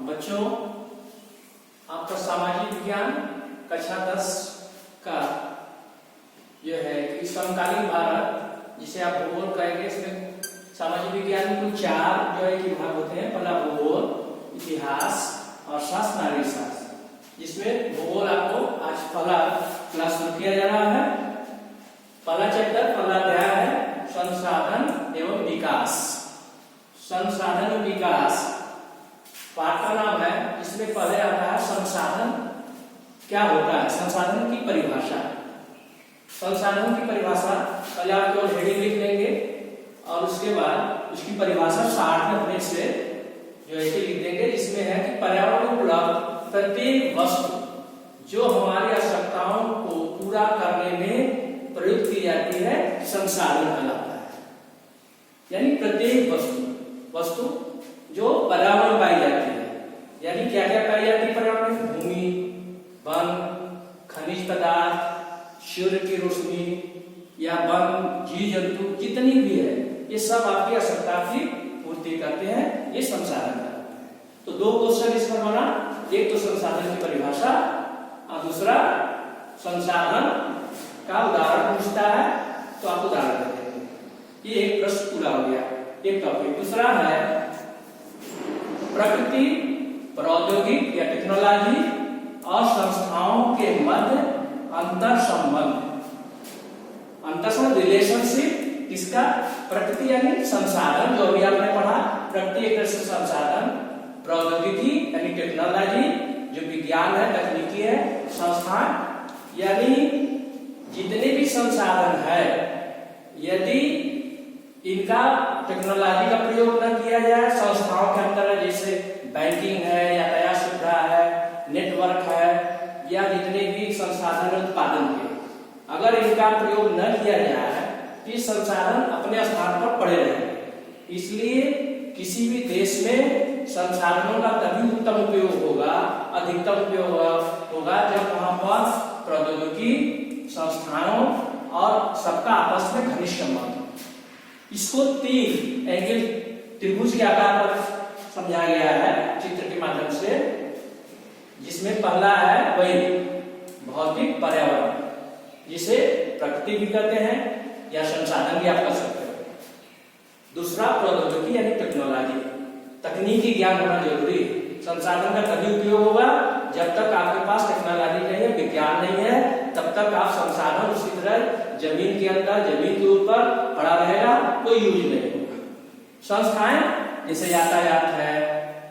बच्चों, आपका सामाजिक विज्ञान कक्षा 10 का जो है कि समकालीन भारत, जिसे आप भूगोल कहेंगे, इसमें सामाजिक विज्ञान में कुल 4 जो है कि भाग होते हैं। पहला भूगोल, इतिहास और शास्त्र, नागरिक शास्त्र। जिसमें भूगोल आपको आज पहला क्लास में किया जा रहा है। पहला चैप्टर, पहला अध्याय है संसाधन एवं विकास। संसाधन एवं विकास पाठ का नाम है। इसमें पहले आता है संसाधन क्या होता है, संसाधन की परिभाषा। संसाधन की परिभाषा पहले आप केवल हेडिंग लिख लेंगे और उसके बाद उसकी परिभाषा 60 मिनट से जो है लिख देंगे। इसमें है कि पर्यावरण में उपलब्ध प्रत्येक वस्तु जो हमारी आवश्यकताओं को पूरा करने में प्रयुक्त की जाती है, संसाधन कहलाता है। यानी प्रत्येक वस्तु जो पर्यावरण में पाई जाती है। यानी क्या क्या पाई जाती है पर्यावरण में? भूमि, वन, खनिज पदार्थ, सूर्य की रोशनी या वन, जीव जंतु जितनी भी है, ये सब आपकी आवश्यकता की पूर्ति करते हैं। ये संसाधन कहलाते हैं। तो 2 क्वेश्चन इस पर बना। एक तो संसाधन की परिभाषा और दूसरा संसाधन का उदाहरण पूछता है, तो आप उदाहरण देते हैं। ये एक प्रश्न पूरा हो गया, एक टॉपिक। दूसरा है प्रकृति, प्रौद्योगिक या टेक्नोलॉजी और संस्थाओं के मध्य अंतर संबंध। अंतर संबंध, रिलेशनशिप किसका? प्रकृति यानी संसाधन, जो अभी आपने पढ़ा। प्रकृति एक तरह से संसाधन, प्रौद्योगिकी यानी टेक्नोलॉजी जो विज्ञान है, तकनीकी है, संस्थान यानी जितने भी संसाधन है, यदि इनका टेक्नोलॉजी का प्रयोग न किया जाए संस्थाओं के अंदर, जैसे बैंकिंग है, यातायात सुविधा है, नेटवर्क है, या जितने भी संसाधन उत्पादन के, अगर इनका प्रयोग न किया जाए तो ये संसाधन अपने स्थान पर पड़े रहेंगे। इसलिए किसी भी देश में संसाधनों का तभी उत्तम उपयोग होगा, अधिकतम उपयोग होगा जब वहां पर प्रौद्योगिकी, संस्थानों और सबका आपस में घनिष्ठ संबंध। इसको 3 एंगल त्रिभुज के आकार पर समझाया गया है चित्र के माध्यम से। जिसमें पहला है वही भौतिक पर्यावरण, जिसे प्रकृति भी कहते हैं या संसाधन भी आप कह सकते हो। दूसरा प्रौद्योगिकी यानी टेक्नोलॉजी, तकनीकी ज्ञान होना जरूरी है। संसाधन का तभी उपयोग होगा जब तक आपके पास टेक्नोलॉजी नहीं है, विज्ञान नहीं है, तब तक आप संसाधन उसी तरह जमीन के अंदर, जमीन के ऊपर पड़ा रहेगा, कोई यूज नहीं होगा। संस्थाएं जैसे यातायात है,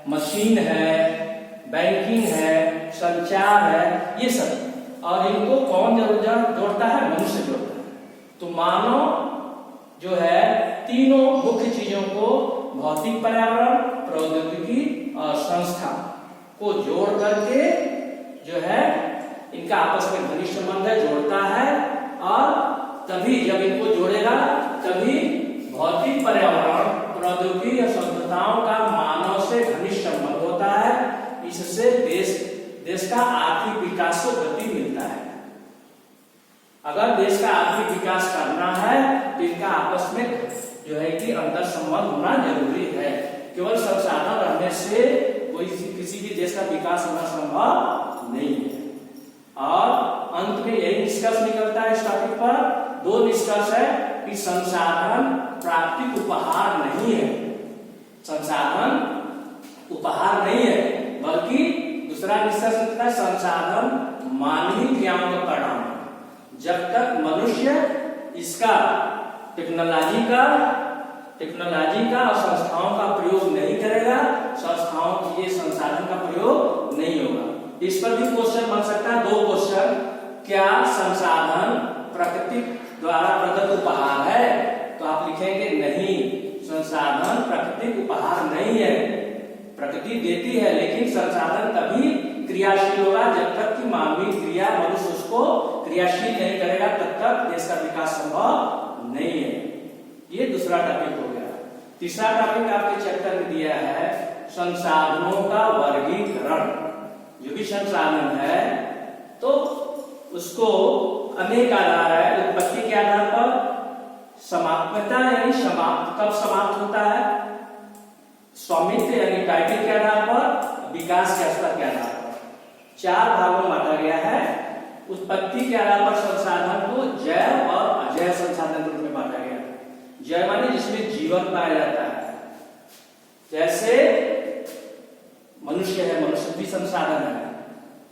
मशीन है, बैंकिंग है, संचार है, ये सब। और इनको कौन जोड़ता है? मनुष्य जोड़ता है। तो मानव जो है तीनों मुख्य चीजों को, भौतिक पर्यावरण, प्रौद्योगिकी और संस्था को जोड़ करके जो है इनका आपस में घनिष्ठ संबंध है, जोड़ता है। और तभी जब इनको जोड़ेगा तभी भौतिक पर्यावरण, प्रौद्योगिकी और संस्थाओं का मानव से घनिष्ठ संबंध होता है। इससे देश का आर्थिक विकास को गति मिलता है। अगर देश का आर्थिक विकास करना है तो इनका आपस में जो है कि अंतर संबंध होना जरूरी है। केवल संसाधन रहने से कोई किसी भी देश का विकास होना संभव नहीं है। और अंत में यही निष्कर्ष निकलता है इस टॉपिक पर। 2 निष्कर्ष है कि संसाधन प्राकृतिक उपहार नहीं है, संसाधन उपहार नहीं है, बल्कि दूसरा निष्कर्ष निकलता है संसाधन मानवीय क्रियाओं का परिणाम है। जब तक मनुष्य इसका टेक्नोलॉजी का और संस्थाओं का प्रयोग नहीं करेगा, संस्थाओं के संसाधन का प्रयोग नहीं होगा। इस पर भी क्वेश्चन बन सकता है, 2 क्वेश्चन। क्या संसाधन प्रकृति द्वारा प्रदत्त उपहार है? तो आप लिखेंगे नहीं, संसाधन प्राकृतिक उपहार नहीं है। प्रकृति देती है, लेकिन संसाधन तभी क्रियाशील होगा जब तक कि मानवीय क्रिया, मनुष्य उसको क्रियाशील नहीं करेगा, तब तक देश का विकास संभव नहीं है। ये दूसरा टॉपिक हो गया। तीसरा टॉपिक आपके चैप्टर में दिया है संसाधनों का वर्गीकरण। जो भी संसाधन है तो उसको अनेक आधार है। उत्पत्ति के आधार पर, समाप्तता यानी समाप्त कब समाप्त होता है, स्वामित्व यानी टाइटल के आधार पर, विकास के स्तर के आधार पर 4 भागों में बांटा गया है। उत्पत्ति के आधार पर संसाधन को जैव और अजैव संसाधन के रूप में बांटा गया है। जैव माने जिसमें जीवन पाया जाता है, जैसे मनुष्य है, मनुष्य भी संसाधन है,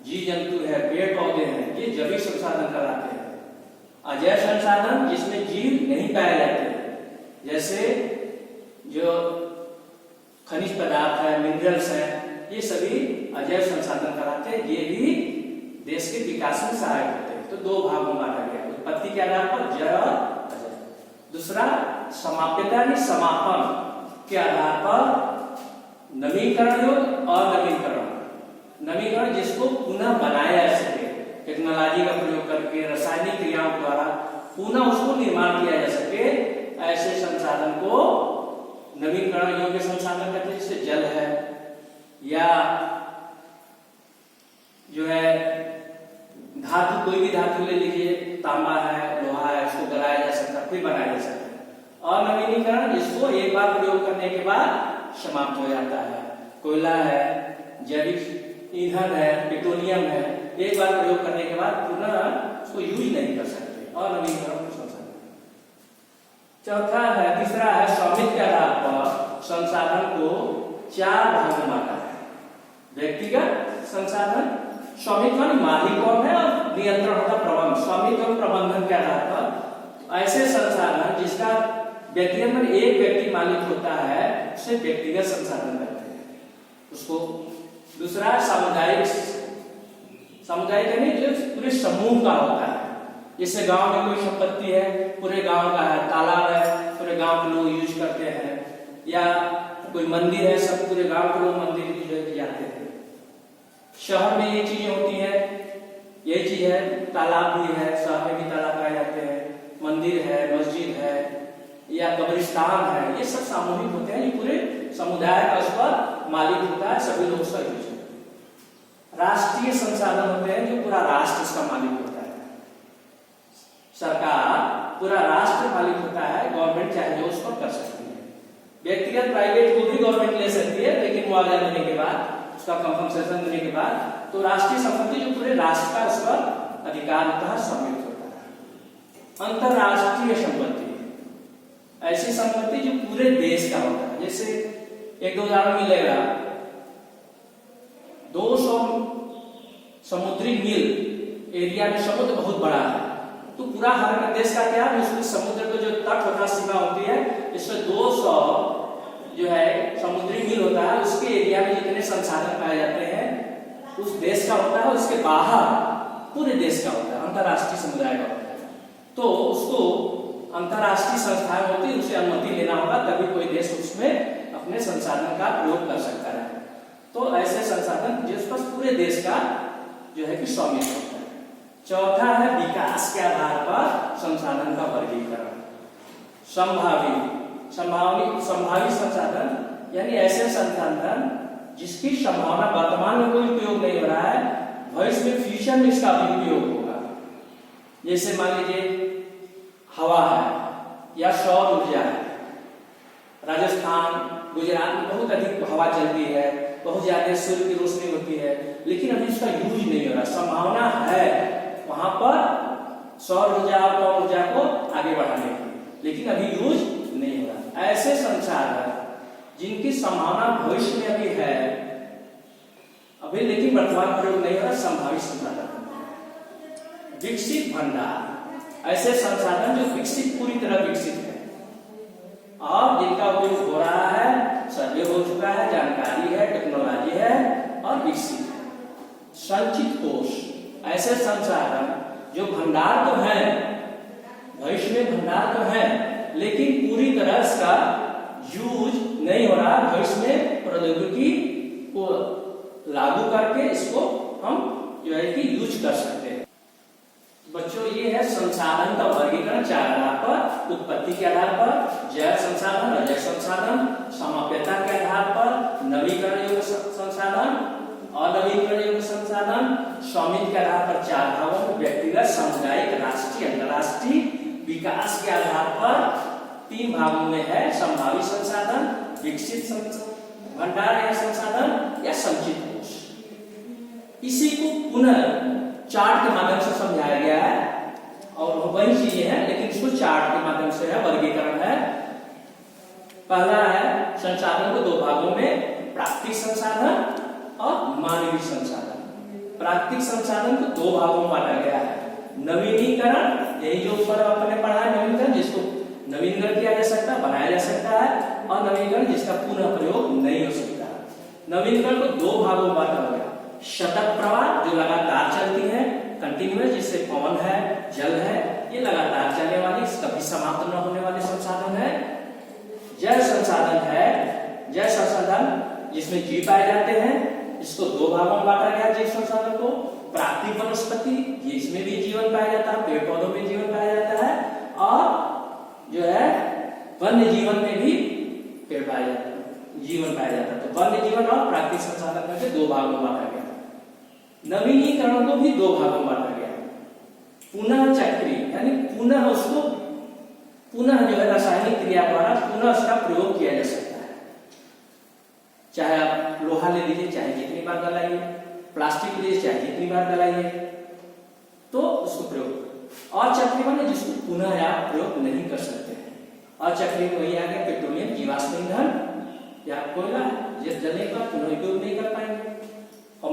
जीव जंतु है, पेड़ पौधे हैं, ये जैविक संसाधन कहलाते हैं। अजैव संसाधन जिसमें जीव नहीं पाए जाते, जैसे जो खनिज पदार्थ है, मिनरल्स है, ये सभी अजैव संसाधन कहलाते हैं। ये भी देश के विकास में सहायक होते हैं। तो 2 भागों में बांटा गया, उत्पत्ति के आधार पर जैव और अजैव। दूसरा समाप्यता यानी समापन के आधार पर नवीकरण योग और नवीकरण। नवीकरण जिसको पुनः बनाया जा सके, टेक्नोलॉजी का प्रयोग करके, रासायनिक क्रियाओं द्वारा पुनः उसको निर्माण किया जा सके, ऐसे संसाधन को नवीकरण योग्य संसाधन कहते हैं। जैसे जल है, या जो है धातु, कोई भी धातु ले लीजिए, तांबा है, लोहा है, उसको गलाया जा सकता है, फिर बनाया जा सकता है। और नवीनीकरण जिसको एक बार प्रयोग करने के बाद समाप्त हो जाता है। कोयला है, जैविक ईंधन है, पेट्रोलियम है, एक बार प्रयोग करने के बाद पुनः उसको यूज नहीं कर सकते, और नवीनीकरण को संसाधन। चौथा है, तीसरा है स्वामित्व के आधार पर संसाधन को 4 भागों में बांटा है। व्यक्तिगत संसाधन, स्वामित्व मालिक कौन है और नियंत्रण होता प्रबंधन। स्वामित्व प्रबंधन के आधार पर ऐसे संसाधन जिसका व्यक्तिगत में एक व्यक्ति मालिक होता है, उसे व्यक्तिगत संसाधन कहते हैं उसको। दूसरा सामुदायिक, सामुदायिक यानी जो पूरे समूह का होता है। जैसे गांव में कोई संपत्ति है, पूरे गांव का है, तालाब है, पूरे गांव के लोग यूज करते हैं, या कोई मंदिर है, सब पूरे गांव के लोग मंदिर यूज जाते हैं। शहर में ये चीजें होती है, ये चीज है, तालाब भी है, शहर में भी तालाब पाए जाते हैं, मंदिर है, मस्जिद है, या कब्रिस्तान है, ये सब सामूहिक होते हैं। ये पूरे समुदाय का उस पर मालिक होता है, सभी लोग उसका यूज करते हैं। राष्ट्रीय संसाधन होते हैं जो पूरा राष्ट्र इसका मालिक होता है। सरकार, पूरा राष्ट्र मालिक होता है, गवर्नमेंट चाहे जो उस पर कर सकती है। व्यक्तिगत प्राइवेट को भी गवर्नमेंट ले सकती है, लेकिन मुआवजा देने के बाद, उसका कंपनसेशन देने के बाद। तो राष्ट्रीय संपत्ति जो पूरे राष्ट्र का उस पर अधिकार होता है, सम्मिलित होता है। अंतरराष्ट्रीय संपत्ति, ऐसी संपत्ति जो पूरे देश का होता है। जैसे एक 2 उदाहरण मिलेगा, 200 समुद्री मील एरिया में समुद्र बहुत बड़ा है, तो पूरा हर देश का क्या है, उसमें समुद्र का जो तट होता है, सीमा होती है, इसमें 200 जो है समुद्री मील होता है, उसके एरिया में जितने संसाधन पाए जाते हैं उस देश का होता है, उसके बाहर पूरे देश का होता है, अंतरराष्ट्रीय समुदाय का होता है। तो उसको अंतरराष्ट्रीय संस्थाएं होती है, उसे अनुमति लेना होगा, तभी कोई देश उसमें अपने संसाधन का प्रयोग कर सकता है। तो ऐसे संसाधन जिस पर पूरे देश का जो है कि स्वामित्व होता है। चौथा है विकास के आधार पर संसाधन का वर्गीकरण। संभावित संसाधन यानी ऐसे संसाधन जिसकी संभावना वर्तमान में कोई उपयोग नहीं हो रहा है, भविष्य में फ्यूचर में इसका भी उपयोग होगा। जैसे मान लीजिए हवा है या सौर ऊर्जा है। राजस्थान, गुजरात में बहुत अधिक हवा चलती है, बहुत ज्यादा सूर्य की रोशनी होती है, लेकिन अभी इसका यूज नहीं हो रहा। संभावना है वहां पर सौर ऊर्जा और पवन ऊर्जा को आगे बढ़ाने की, लेकिन अभी यूज नहीं हो रहा। ऐसे संसाधन जिनकी संभावना भविष्य में अभी है, अभी लेकिन वर्तमान प्रयोग नहीं हो रहा, संभावित संसाधन। विकसित भंडार, ऐसे संसाधन जो विकसित, पूरी तरह विकसित है और जिनका उपयोग हो रहा है, सर्वे हो चुका है, जानकारी है, टेक्नोलॉजी है और विकसित है। संचित कोष, ऐसे संसाधन जो भंडार तो है, भविष्य में भंडार तो है, लेकिन पूरी तरह इसका यूज नहीं हो रहा। भविष्य में प्रौद्योगिकी को लागू करके इसको हम जो है कि यूज कर सकते हैं। बच्चों, ये है संसाधन का वर्गीकरण 4 आधार पर: उत्पत्ति के आधार पर, जैव संसाधन, अजैव संसाधन, समाप्यता के आधार पर, नवीकरण योग्य संसाधन, अनवीकरण योग्य संसाधन, स्वामित्व के आधार पर 4 भागों में: व्यक्तिगत, सामुदायिक, राष्ट्रीय, अंतरराष्ट्रीय। विकास के आधार पर 3 भागों में है: संभावित संसाधन, विकसित भंडार या संसाधन, या संचित कोष। इसी को पुनः चार्ट के माध्यम से समझाया गया है और वही चीजें हैं, लेकिन इसको चार्ट के माध्यम से है, वर्गीकरण है। पहला है संसाधन को दो भागों में, प्राकृतिक संसाधन और मानवीय संसाधन। प्राकृतिक संसाधन को दो भागों में बांटा गया है, नवीनीकरण, यही जो ऊपर आपने पढ़ा है, नवीनीकरण जिसको नवीनीकरण किया जा सकता है, बनाया जा सकता है, और नवीनीकरण जिसका पुनः प्रयोग नहीं हो सकता। नवीनीकरण को दो भागों में बांटा गया, सतत प्रवाह जो लगातार चलती है, कंटिन्यूअस, जिससे पवन है, जल है, ये लगातार चलने वाली, कभी समाप्त न होने वाले संसाधन है। जल संसाधन है, जल संसाधन जिसमें जीव पाए जाते हैं, इसको दो भागों में बांटा गया जीव संसाधन को। प्राकृतिक वनस्पति, इसमें भी जीवन पाया जाता है, पेड़ पौधों में जीवन पाया जाता है, और जो है वन्य जीवन में भी पेड़ पाया जाता है, जीवन पाया जाता है। तो वन्य जीवन और प्राकृतिक संसाधन में से दो भागों में बांटा गया। नवीनीकरण को भी दो भागों में बांटा गया, पुनः चक्री, यानी पुनः उसको पुनः जो है रासायनिक क्रिया द्वारा पुनः उसका प्रयोग किया जा सकता है। चाहे आप लोहा ले लीजिए, चाहे जितनी बार गलाइए, प्लास्टिक ले लीजिए, चाहे जितनी बार गलाइए, तो उसको प्रयोग। और चक्री माने जिसको पुनः आप प्रयोग नहीं कर सकते हैं। और चक्री में वही आ गया पेट्रोलियम, जीवाश्म ईंधन या कोयला, जिस जलने का पुनः उपयोग नहीं कर पाएंगे। और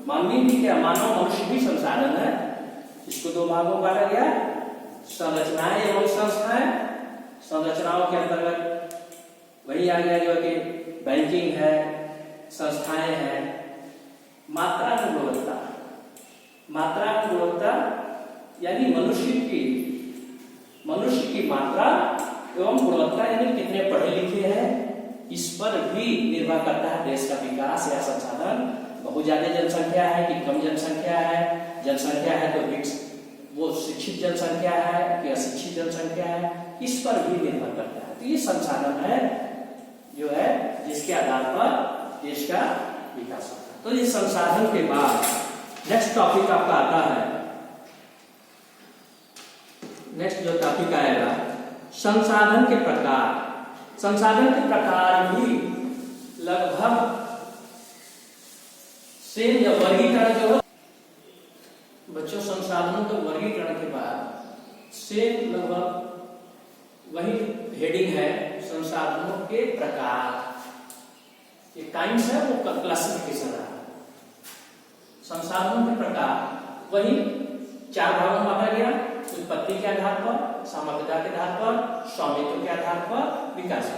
मानवीय भी क्या, मानव मनुष्य भी संसाधन है, इसको दो भागों में बांटा गया, संरचनाएं एवं संस्थाएं। संरचनाओं के अंतर्गत वही आ गया जो कि बैंकिंग है, संस्थाएं हैं। मात्रा की गुणवत्ता, मात्रा की गुणवत्ता यानी मनुष्य की मात्रा एवं गुणवत्ता, यानी कितने पढ़े लिखे हैं, इस पर भी निर्भर करता है देश का विकास या संसाधन। बहुत ज्यादा जनसंख्या है कि कम जनसंख्या है, जनसंख्या है तो वो शिक्षित जनसंख्या है कि अशिक्षित जनसंख्या है, इस पर भी निर्भर करता है। तो ये संसाधन है जो है जिसके आधार पर देश का विकास होता है। तो ये संसाधन के बाद नेक्स्ट टॉपिक आपका आता है, नेक्स्ट जो टॉपिक आएगा संसाधन के प्रकार। संसाधन के प्रकार भी लगभग सेम या वर्गीकरण जो है बच्चों, संसाधनों के वर्गीकरण के बाद सेम लगभग वही हेडिंग है, संसाधनों के प्रकार। ये टाइम्स है वो क्लासिफिकेशन है। संसाधनों के प्रकार वही चार भागों में बांटा गया, उत्पत्ति के आधार पर, सामग्रिता के आधार पर, स्वामित्व के आधार पर, विकास के।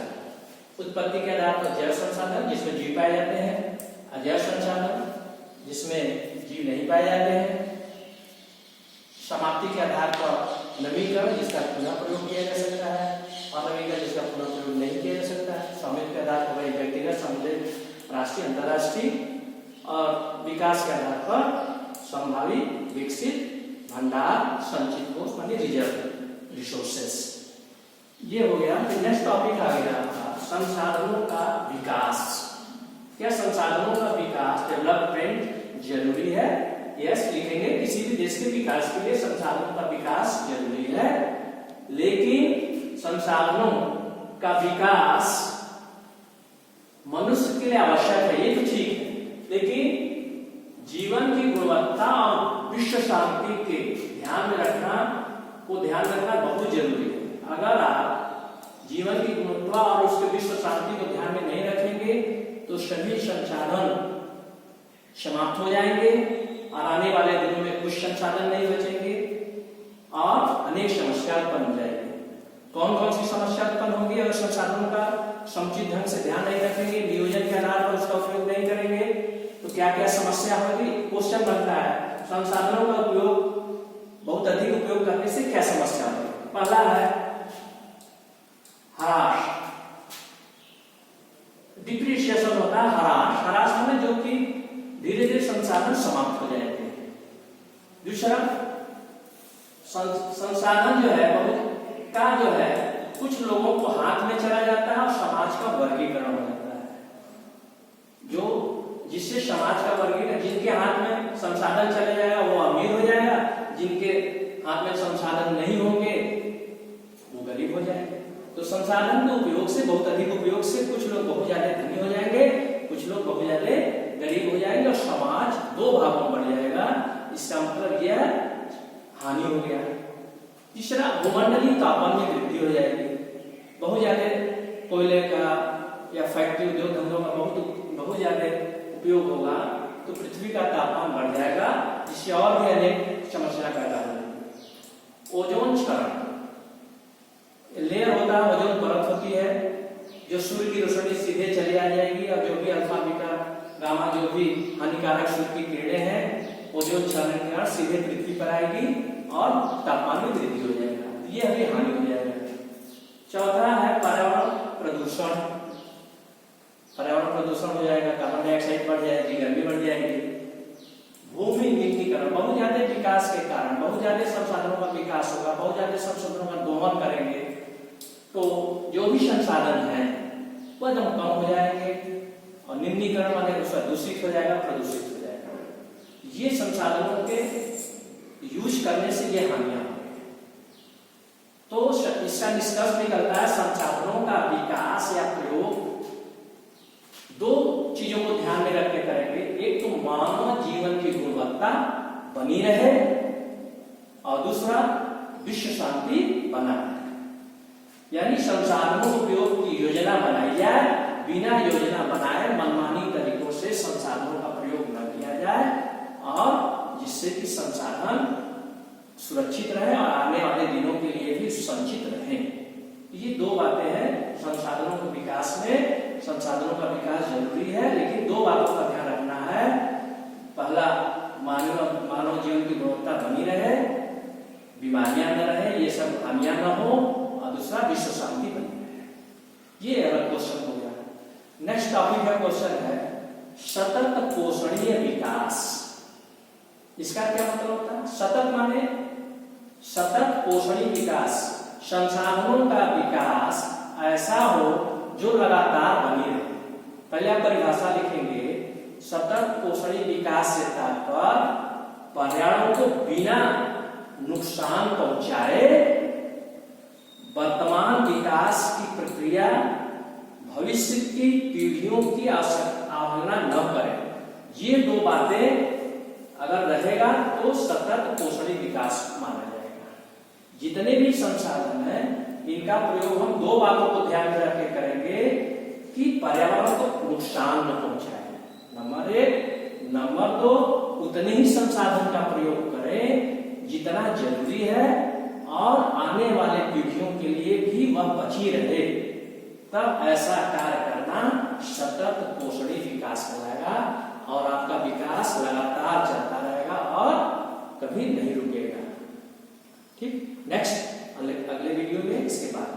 उत्पत्ति के आधार पर जैव संसाधन जिसमें जीव पाए जाते हैं, अजैव संसाधन जिसमें जीव नहीं पाए जाते हैं, समाप्ति के आधार पर नवीकरण जिसका पुनः प्रयोग किया जा सकता है, और नवीकरण जिसका पुनः प्रयोग नहीं किया जा सकता है। स्वामित्व के आधार पर वही व्यक्तिगत, सामुदायिक, राष्ट्रीय, अंतर्राष्ट्रीय, और विकास के आधार पर संभावित, विकसित, भंडार, संचित कोष माने रिजर्व रिसोर्सेस। ये हो गया। नेक्स्ट टॉपिक आ गया आपका संसाधनों का विकास। क्या संसाधनों का विकास, डेवलपमेंट जरूरी है? यस, लिखेंगे। किसी भी देश के विकास के लिए संसाधनों का विकास जरूरी है, लेकिन संसाधनों का विकास मनुष्य के लिए आवश्यक है, ये तो ठीक है, लेकिन जीवन की गुणवत्ता और विश्व शांति के ध्यान में रखना बहुत जरूरी है। अगर आप जीवन की गुणवत्ता और उसके विश्व शांति को ध्यान में नहीं रखेंगे तो सभी संसाधन समाप्त हो जाएंगे और आने वाले दिनों में कुछ संसाधन नहीं बचेंगे और अनेक समस्या उत्पन्न हो जाएगी। कौन कौन सी समस्या उत्पन्न होगी? अगर संसाधनों का समुचित ढंग से ध्यान नहीं रखेंगे, नियोजन के आधार पर उसका उपयोग नहीं करेंगे, तो क्या क्या समस्या होगी? क्वेश्चन बनता है, संसाधनों का उपयोग बहुत अधिक उपयोग करने से क्या समस्या होगी? पहला है ह्रास, डिप्रिसिएशन होता है। ह्रास माने जो कि धीरे धीरे संसाधन समाप्त हो जाएंगे। दूसरा, संसाधन जो है बहुत का जो है कुछ लोगों को हाथ में चला जाता है और समाज का वर्गीकरण हो जाता है, जो जिससे समाज का वर्गीकरण, जिनके हाथ में संसाधन चले जाएगा वो अमीर हो जाएगा, जिनके हाथ में संसाधन नहीं होंगे वो गरीब हो जाएंगे। तो संसाधन के उपयोग से, बहुत अधिक उपयोग से कुछ लोग बहुत ज्यादा धनी हो जाएंगे, कुछ लोग बहुत ज्यादा गरीब हो जाएंगे और समाज, दो इसका मतलब यह हानि हो गया। तीसरा, भूमंडलीय तापमान में वृद्धि हो जाएगी। बहुत ज्यादा कोयले का या फैक्ट्री उद्योग धंधों का बहुत ज्यादा उपयोग होगा तो पृथ्वी का तापमान बढ़ जाएगा, जिससे और भी अनेक समस्या पैदा होगी। ओजोन क्षरण, लेयर होता है, ओजोन परत होती है जो सूर्य की रोशनी सीधे चली आ जाएगी और जो भी अल्फा बीटा गामा जो भी हानिकारक सूर्य की किरणें हैं ओजोन क्षरण के कारण सीधे पृथ्वी पर आएगी और तापमान में वृद्धि हो जाएगा, ये हमें हानि हो जाएगा। चौथा है पर्यावरण प्रदूषण। पर्यावरण प्रदूषण हो जाएगा, कार्बन डाइऑक्साइड बढ़ जाएगी, गर्मी बढ़ जाएगी। भूमि निकीकरण, बहुत ज्यादा विकास के कारण बहुत ज्यादा संसाधनों का विकास होगा, बहुत ज्यादा संसाधनों का दोहन करेंगे तो जो भी संसाधन है वह एकदम कम हो जाएंगे और निम्नीकरण माने उसका दूषित हो जाएगा, प्रदूषित हो जाएगा। ये संसाधनों के यूज करने से ये हानियां होंगी। तो इसका निष्कर्ष निकलता है संसाधनों का विकास या प्रयोग दो चीजों को ध्यान में रख के करेंगे। एक तो मानव जीवन की गुणवत्ता बनी रहे और दूसरा विश्व शांति बना रहे। यानी संसाधनों उपयोग की योजना बनाई जाए, बिना योजना बनाए मनमानी तरीकों से संसाधनों का प्रयोग न किया जाए और जिससे कि संसाधन सुरक्षित रहे और आने वाले दिनों के लिए भी संचित रहे। ये दो बातें हैं संसाधनों के विकास में। संसाधनों का विकास जरूरी है, लेकिन दो बातों का ध्यान रखना है। पहला, मानव जीवन की गुणवत्ता बनी रहे, बीमारियां न रहे, ये सब हानियां न हो, और दूसरा विश्व शांति बनी रहे। ये अगला क्वेश्चन हो गया। नेक्स्ट टॉपिक का क्वेश्चन है सतत पोषणीय विकास। इसका क्या मतलब होता है? सतत माने सतत पोषणीय विकास, संसाधनों का विकास ऐसा हो जो लगातार बनी रहे। पहले आप परिभाषा लिखेंगे, सतत पोषणीय विकास से तात्पर्य पर्यावरण को बिना नुकसान पहुंचाए वर्तमान विकास की प्रक्रिया भविष्य की पीढ़ियों की अवहेलना न करे। ये दो बातें अगर रहेगा तो सतत पोषणीय विकास माना जाएगा। जितने भी संसाधन हैं इनका प्रयोग हम दो बातों को ध्यान में रख के करेंगे कि पर्यावरण को नुकसान न पहुंचाए, नंबर एक। नंबर दो, उतने ही संसाधन का प्रयोग करें जितना जरूरी है और आने वाले पीढ़ियों के लिए भी वह बची रहे। तब ऐसा कार्य करना सतत पोषणीय विकास कहलाएगा और आपका विकास लगातार चलता रहेगा और कभी नहीं रुकेगा। ठीक, नेक्स्ट अगले वीडियो में इसके बाद